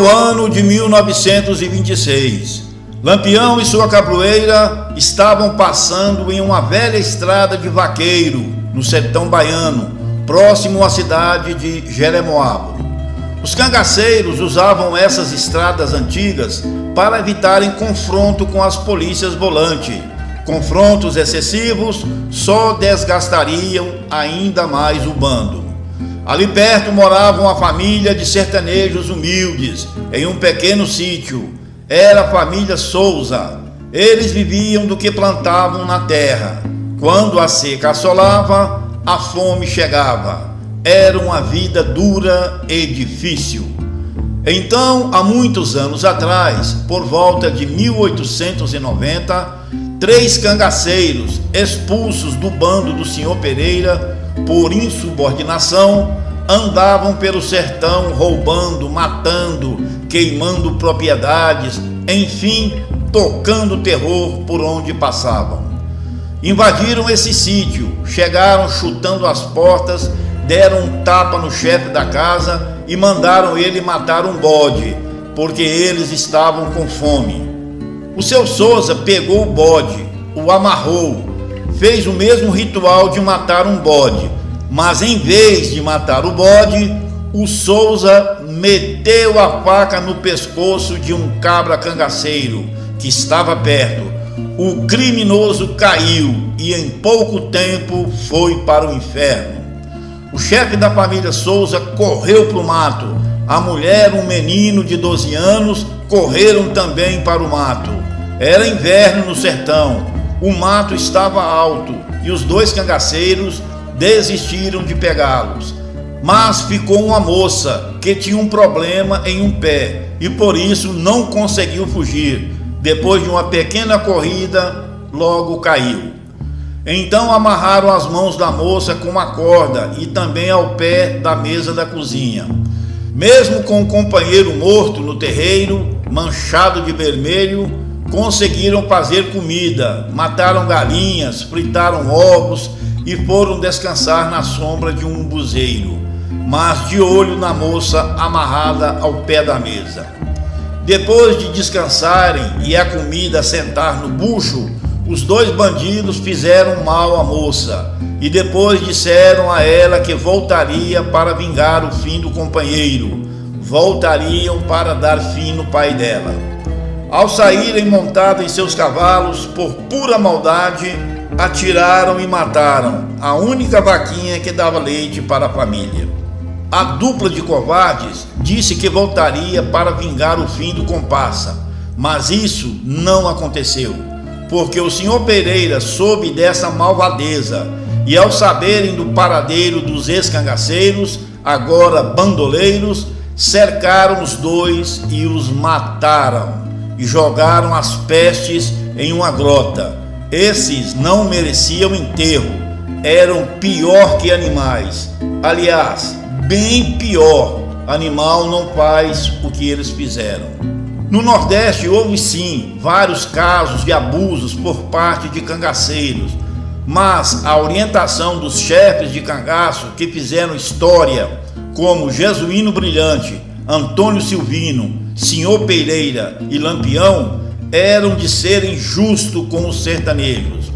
o ano de 1926. Lampião e sua cabroeira estavam passando em uma velha estrada de vaqueiro, no sertão baiano, próximo à cidade de Jeremoabo. Os cangaceiros usavam essas estradas antigas para evitarem confronto com as polícias volantes. Confrontos excessivos só desgastariam ainda mais o bando. Ali perto morava uma família de sertanejos humildes, em um pequeno sítio. Era a família Souza. Eles viviam do que plantavam na terra. Quando a seca assolava, a fome chegava. Era uma vida dura e difícil. Então, há muitos anos atrás, por volta de 1890, 3 cangaceiros, expulsos do bando do Senhor Pereira por insubordinação, andavam pelo sertão roubando, matando, queimando propriedades, enfim, tocando terror por onde passavam. Invadiram esse sítio, chegaram chutando as portas, deram um tapa no chefe da casa e mandaram ele matar um bode, porque eles estavam com fome. O seu Souza pegou o bode, o amarrou, fez o mesmo ritual de matar um bode, mas em vez de matar o bode, o Souza meteu a faca no pescoço de um cabra cangaceiro que estava perto. O criminoso caiu e em pouco tempo foi para o inferno. O chefe da família Souza correu para o mato. A mulher e um menino de 12 anos correram também para o mato. Era inverno no sertão. O mato estava alto e os 2 cangaceiros desistiram de pegá-los. Mas ficou uma moça que tinha um problema em um pé e por isso não conseguiu fugir. Depois de uma pequena corrida, logo caiu. Então amarraram as mãos da moça com uma corda e também ao pé da mesa da cozinha. Mesmo com o companheiro morto no terreiro, manchado de vermelho, conseguiram fazer comida, mataram galinhas, fritaram ovos e foram descansar na sombra de um umbuzeiro, mas de olho na moça amarrada ao pé da mesa. Depois de descansarem e a comida sentar no bucho, os 2 bandidos fizeram mal à moça e depois disseram a ela que voltaria para vingar o fim do companheiro, voltariam para dar fim no pai dela. Ao saírem montados em seus cavalos, por pura maldade, atiraram e mataram a única vaquinha que dava leite para a família. A dupla de covardes disse que voltaria para vingar o fim do comparsa, mas isso não aconteceu, porque o senhor Pereira soube dessa malvadeza e ao saberem do paradeiro dos ex-cangaceiros, agora bandoleiros, cercaram os 2 e os mataram e jogaram as pestes em uma grota. Esses não mereciam enterro, eram pior que animais. Aliás, bem pior, animal não faz o que eles fizeram. No Nordeste houve sim vários casos de abusos por parte de cangaceiros, mas a orientação dos chefes de cangaço que fizeram história, como Jesuíno Brilhante, Antônio Silvino, Senhor Pereira e Lampião, eram de serem justos com os sertanejos.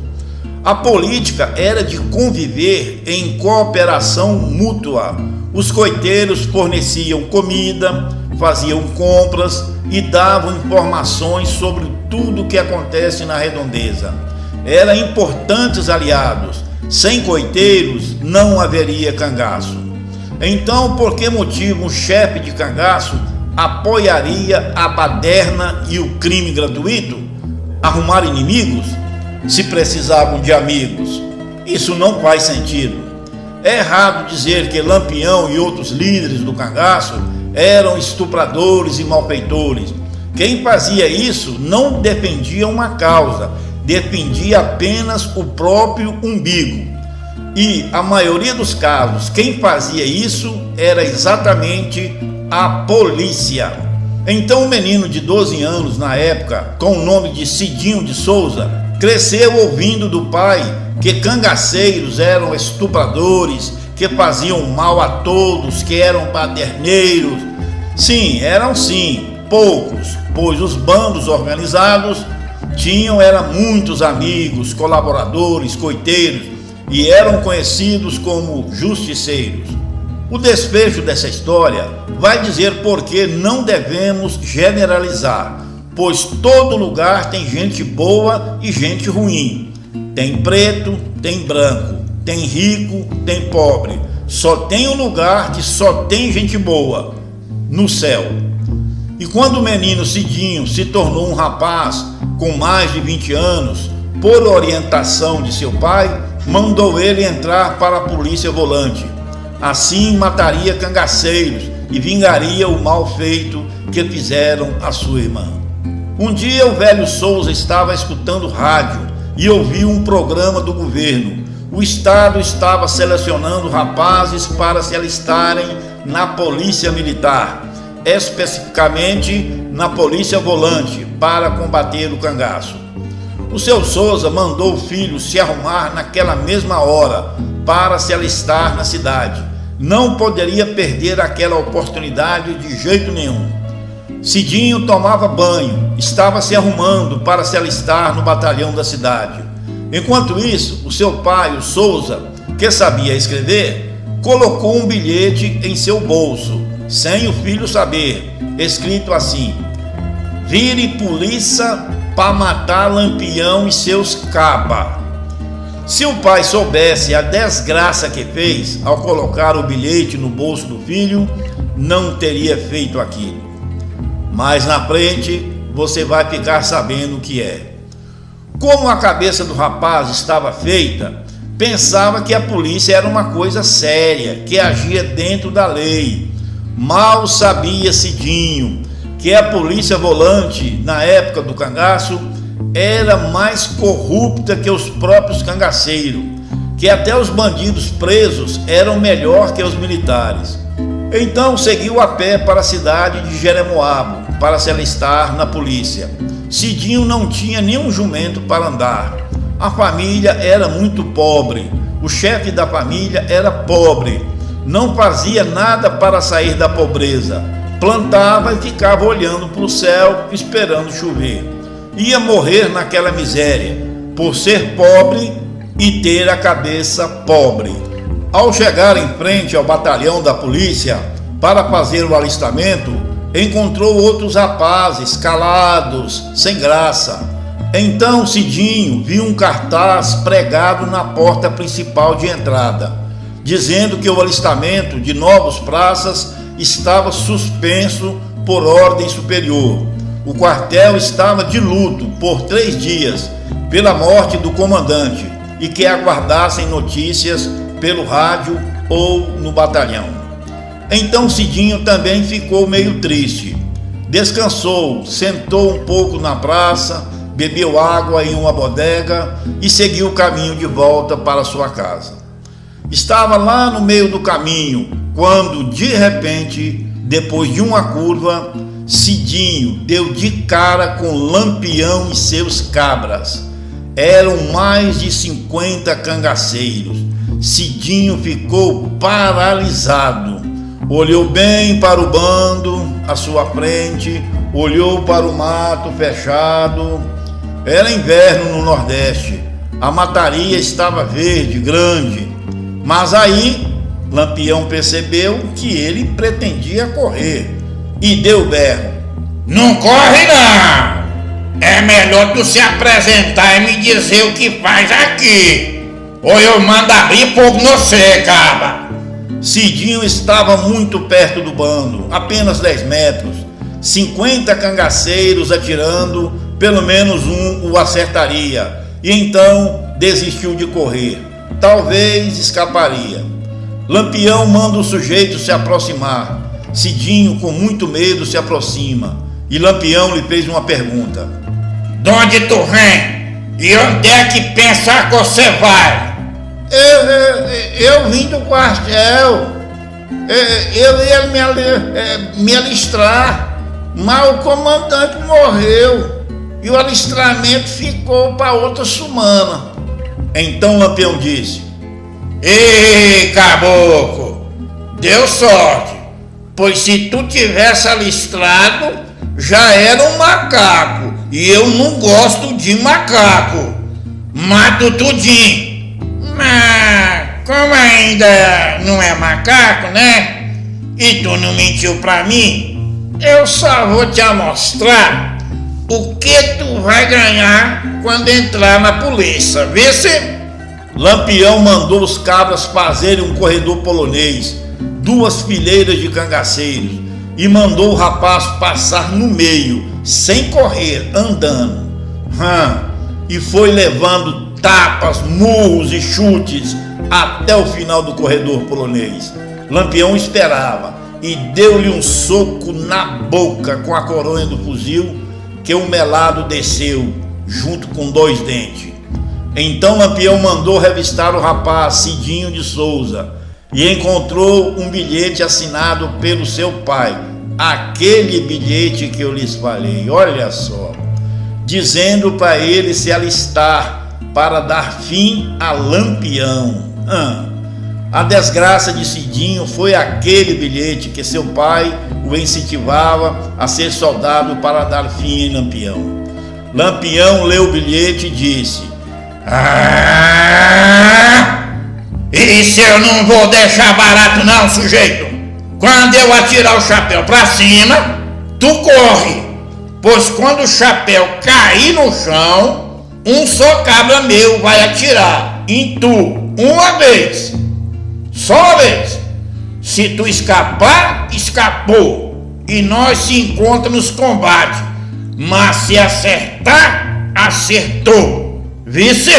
A política era de conviver em cooperação mútua. Os coiteiros forneciam comida, faziam compras e davam informações sobre tudo o que acontece na redondeza. Eram importantes aliados. Sem coiteiros não haveria cangaço. Então, por que motivo um chefe de cangaço apoiaria a baderna e o crime gratuito? Arrumar inimigos? Se precisavam de amigos. Isso não faz sentido. É errado dizer que Lampião e outros líderes do cangaço eram estupradores e malfeitores. Quem fazia isso não defendia uma causa, defendia apenas o próprio umbigo. E, a maioria dos casos, quem fazia isso era exatamente a polícia. Então, um menino de 12 anos, na época, com o nome de Cidinho de Souza, cresceu ouvindo do pai que cangaceiros eram estupradores, que faziam mal a todos, que eram baderneiros. Sim, eram sim, poucos, pois os bandos organizados tinham muitos amigos, colaboradores, coiteiros e eram conhecidos como justiceiros. O desfecho dessa história vai dizer por que não devemos generalizar, pois todo lugar tem gente boa e gente ruim. Tem preto, tem branco, tem rico, tem pobre. Só tem um lugar que só tem gente boa, no céu. E quando o menino Cidinho se tornou um rapaz com mais de 20 anos, por orientação de seu pai, mandou ele entrar para a polícia volante. Assim mataria cangaceiros e vingaria o mal feito que fizeram a sua irmã. Um dia o velho Souza estava escutando rádio e ouviu um programa do governo. O Estado estava selecionando rapazes para se alistarem na polícia militar, especificamente na polícia volante, para combater o cangaço. O seu Souza mandou o filho se arrumar naquela mesma hora para se alistar na cidade. Não poderia perder aquela oportunidade de jeito nenhum. Cidinho tomava banho, estava se arrumando para se alistar no batalhão da cidade. Enquanto isso, o seu pai, o Souza, que sabia escrever, colocou um bilhete em seu bolso, sem o filho saber, escrito assim: vire polícia para matar Lampião e seus caba. Se o pai soubesse a desgraça que fez ao colocar o bilhete no bolso do filho, não teria feito aquilo. Mas na frente você vai ficar sabendo o que é. Como a cabeça do rapaz estava feita, pensava que a polícia era uma coisa séria, que agia dentro da lei. Mal sabia Cidinho que a polícia volante, na época do cangaço, era mais corrupta que os próprios cangaceiros, que até os bandidos presos eram melhor que os militares. Então seguiu a pé para a cidade de Jeremoabo para se alistar na polícia. Cidinho não tinha nenhum jumento para andar. A família era muito pobre, o chefe da família era pobre, não fazia nada para sair da pobreza, plantava e ficava olhando para o céu esperando chover. Ia morrer naquela miséria, por ser pobre e ter a cabeça pobre. Ao chegar em frente ao batalhão da polícia para fazer o alistamento, encontrou outros rapazes calados, sem graça. Então Cidinho viu um cartaz pregado na porta principal de entrada, dizendo que o alistamento de novos praças estava suspenso por ordem superior. O quartel estava de luto por 3 dias pela morte do comandante e que aguardassem notícias pelo rádio ou no batalhão. Então Cidinho também ficou meio triste. Descansou, sentou um pouco na praça, bebeu água em uma bodega e seguiu o caminho de volta para sua casa. Estava lá no meio do caminho quando, de repente, depois de uma curva, Cidinho deu de cara com Lampião e seus cabras. Eram mais de 50 cangaceiros. Cidinho ficou paralisado. Olhou bem para o bando à sua frente, olhou para o mato fechado. Era inverno no Nordeste. A mataria estava verde, grande. Mas aí Lampião percebeu que ele pretendia correr e deu berro. Não corre não! É melhor tu se apresentar e me dizer o que faz aqui, ou eu mando abrir fogo no você, caba. Cidinho estava muito perto do bando, apenas 10 metros. 50 cangaceiros atirando, pelo menos um o acertaria. E então desistiu de correr. Talvez escaparia. Lampião manda o sujeito se aproximar. Cidinho, com muito medo, se aproxima. E Lampião lhe fez uma pergunta. De onde tu vem? E onde é que pensa que você vai? Eu vim do quartel. Eu ia me alistrar, mas o comandante morreu e o alistamento ficou para outra semana. Então Lampião disse: Ei, caboclo, deu sorte. Pois se tu tivesse alistrado, já era um macaco. E eu não gosto de macaco. Mato tudinho. Mas como ainda não é macaco, né? E tu não mentiu pra mim, eu só vou te mostrar o que tu vai ganhar quando entrar na polícia. Vê se... Lampião mandou os cabras fazerem um corredor polonês, 2 fileiras de cangaceiros, e mandou o rapaz passar no meio, sem correr, andando. E foi levando tapas, murros e chutes até o final do corredor polonês. Lampião esperava e deu-lhe um soco na boca com a coronha do fuzil, que o melado desceu, junto com 2 dentes. Então Lampião mandou revistar o rapaz Cidinho de Souza e encontrou um bilhete assinado pelo seu pai, aquele bilhete que eu lhes falei, olha só, dizendo para ele se alistar para dar fim a Lampião. A desgraça de Cidinho foi aquele bilhete que seu pai o incentivava a ser soldado para dar fim em Lampião. Lampião leu o bilhete e disse: Isso eu não vou deixar barato não, sujeito. Quando eu atirar o chapéu pra cima, tu corre. Pois quando o chapéu cair no chão, um só cabra meu vai atirar em tu, uma vez. Só uma vez. Se tu escapar, escapou. E nós se encontramos nos combates. Mas se acertar, acertou. Vice?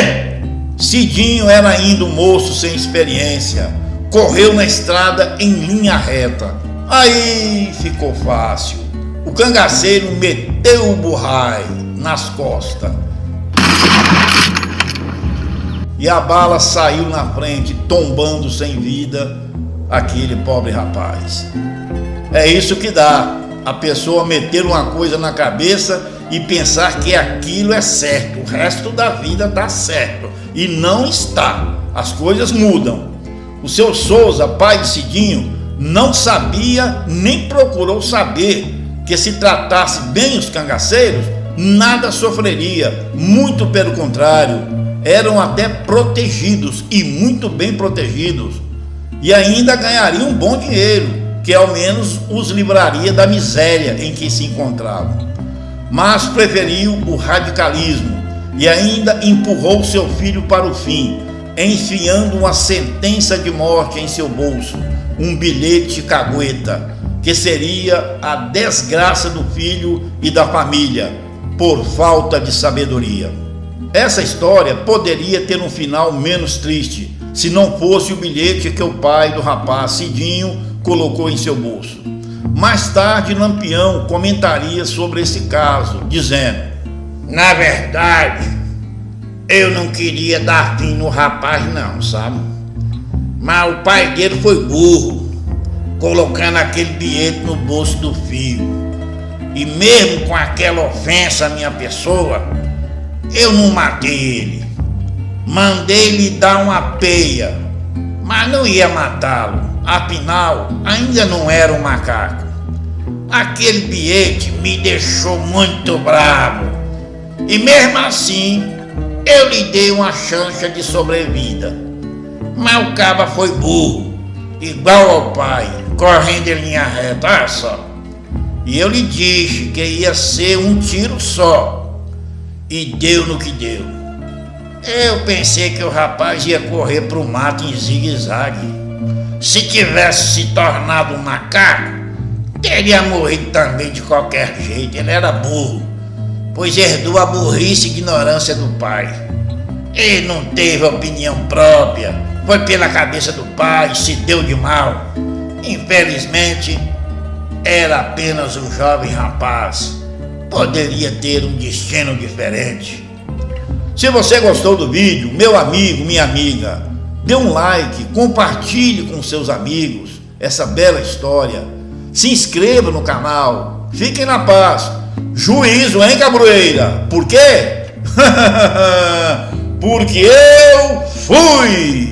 Cidinho era ainda um moço sem experiência. Correu na estrada em linha reta. Aí ficou fácil. O cangaceiro meteu o burrai nas costas. E a bala saiu na frente, tombando sem vida aquele pobre rapaz. É isso que dá, a pessoa meter uma coisa na cabeça e pensar que aquilo é certo, o resto da vida dá certo. E não está, as coisas mudam. O seu Souza, pai de Cidinho, não sabia nem procurou saber que se tratasse bem os cangaceiros, nada sofreria, muito pelo contrário. Eram até protegidos, e muito bem protegidos, e ainda ganhariam um bom dinheiro, que ao menos os livraria da miséria em que se encontravam. Mas preferiu o radicalismo e ainda empurrou seu filho para o fim, enfiando uma sentença de morte em seu bolso, um bilhete cagueta, que seria a desgraça do filho e da família, por falta de sabedoria. Essa história poderia ter um final menos triste, se não fosse o bilhete que o pai do rapaz Cidinho colocou em seu bolso. Mais tarde, Lampião comentaria sobre esse caso, dizendo: Na verdade, eu não queria dar fim no rapaz não, sabe? Mas o pai dele foi burro, colocando aquele bilhete no bolso do filho. E mesmo com aquela ofensa à minha pessoa, eu não matei ele. Mandei lhe dar uma peia, mas não ia matá-lo, afinal ainda não era um macaco. Aquele bilhete me deixou muito bravo, e mesmo assim eu lhe dei uma chance de sobrevida. Mas o caba foi burro, igual ao pai, correndo em linha reta, olha só. E eu lhe disse que ia ser um tiro só, e deu no que deu. Eu pensei que o rapaz ia correr pro mato em zigue-zague. Se tivesse se tornado um macaco, teria morrido também de qualquer jeito. Ele era burro, pois herdou a burrice e ignorância do pai. Ele não teve opinião própria, foi pela cabeça do pai, se deu de mal. Infelizmente, era apenas um jovem rapaz. Poderia ter um destino diferente. Se você gostou do vídeo, meu amigo, minha amiga, dê um like, compartilhe com seus amigos essa bela história. Se inscreva no canal. Fiquem na paz. Juízo, hein, cabroeira? Por quê? Porque eu fui!